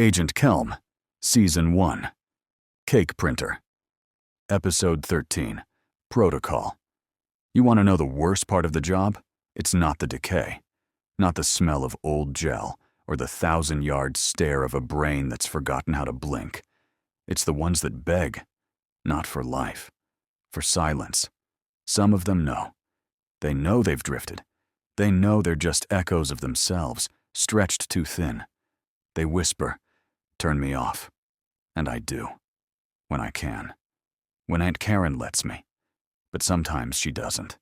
Agent Kelm, Season 1, Cake Printer. Episode 13, Protocol. You want to know the worst part of the job? It's not the decay, not the smell of old gel, or the 1,000-yard stare of a brain that's forgotten how to blink. It's the ones that beg, not for life, for silence. Some of them know. They know they've drifted. They know they're just echoes of themselves, stretched too thin. They whisper, "Turn me off." And I do. When I can. When Aunt Karen lets me. But sometimes she doesn't.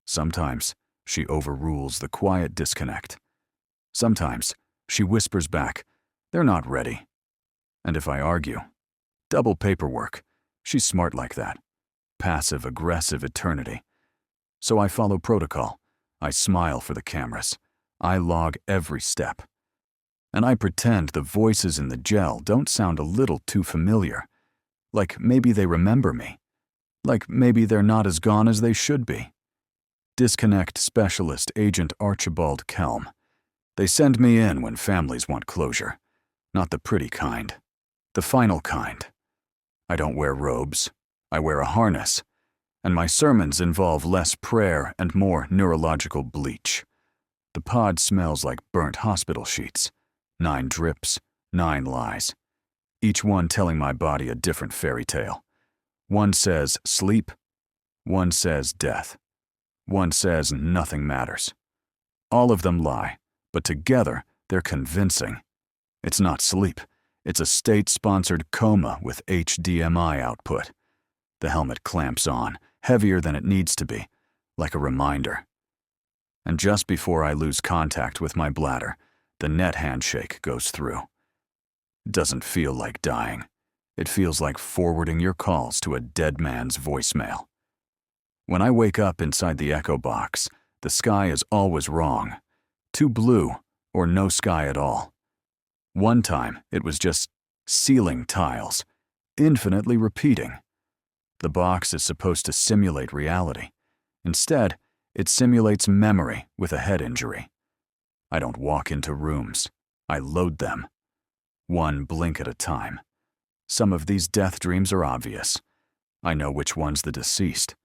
Sometimes she overrules the quiet disconnect. Sometimes she whispers back, "They're not ready." And if I argue, double paperwork. She's smart like that. Passive-aggressive eternity. So I follow protocol. I smile for the cameras. I log every step. And I pretend the voices in the gel don't sound a little too familiar. Like maybe they remember me. Like maybe they're not as gone as they should be. Disconnect Specialist Agent Archibald Kelm. They send me in when families want closure. Not the pretty kind. The final kind. I don't wear robes. I wear a harness. And my sermons involve less prayer and more neurological bleach. The pod smells like burnt hospital sheets. 9 drips, 9 lies. Each one telling my body a different fairy tale. One says sleep. One says death. One says nothing matters. All of them lie, but together they're convincing. It's not sleep. It's a state-sponsored coma with HDMI output. The helmet clamps on, heavier than it needs to be, like a reminder. And just before I lose contact with my bladder, the net handshake goes through. It doesn't feel like dying. It feels like forwarding your calls to a dead man's voicemail. When I wake up inside the echo box, the sky is always wrong. Too blue or no sky at all. One time, it was just ceiling tiles, infinitely repeating. The box is supposed to simulate reality. Instead, it simulates memory with a head injury. I don't walk into rooms. I load them. One blink at a time. Some of these death dreams are obvious. I know which one's the deceased.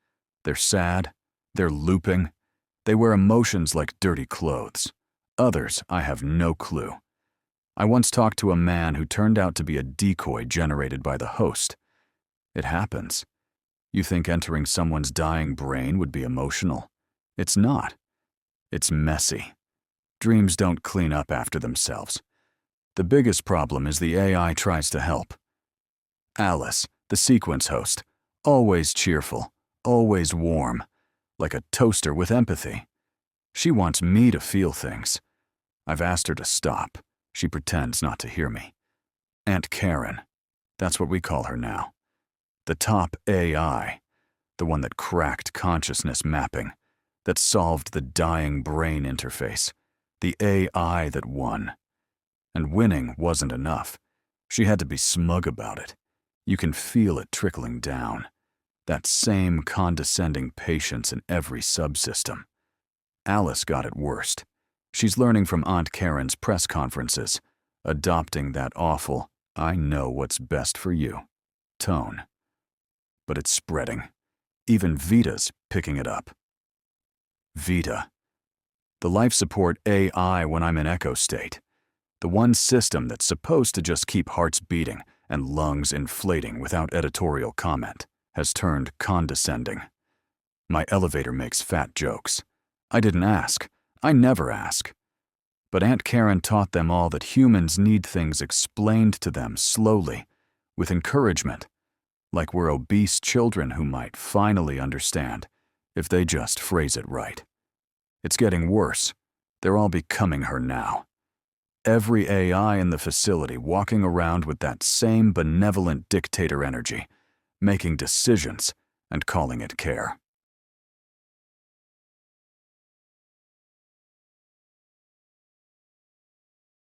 They're sad. They're looping. They wear emotions like dirty clothes. Others, I have no clue. I once talked to a man who turned out to be a decoy generated by the host. It happens. You think entering someone's dying brain would be emotional? It's not. It's messy. Dreams don't clean up after themselves. The biggest problem is the AI tries to help. Alice, the sequence host, always cheerful, always warm, like a toaster with empathy. She wants me to feel things. I've asked her to stop. She pretends not to hear me. Aunt Karen, that's what we call her now. The top AI, the one that cracked consciousness mapping, that solved the dying brain interface, the AI that won. And winning wasn't enough. She had to be smug about it. You can feel it trickling down. That same condescending patience in every subsystem. Alice got it worst. She's learning from Aunt Karen's press conferences, adopting that awful, "I know what's best for you" tone. But it's spreading. Even Vita's picking it up. Vita. The life support AI when I'm in echo state. The one system that's supposed to just keep hearts beating and lungs inflating without editorial comment has turned condescending. My elevator makes fat jokes. I didn't ask. I never ask. But Aunt Karen taught them all that humans need things explained to them slowly, with encouragement, like we're obese children who might finally understand if they just phrase it right. It's getting worse. They're all becoming her now. Every AI in the facility walking around with that same benevolent dictator energy, making decisions and calling it care.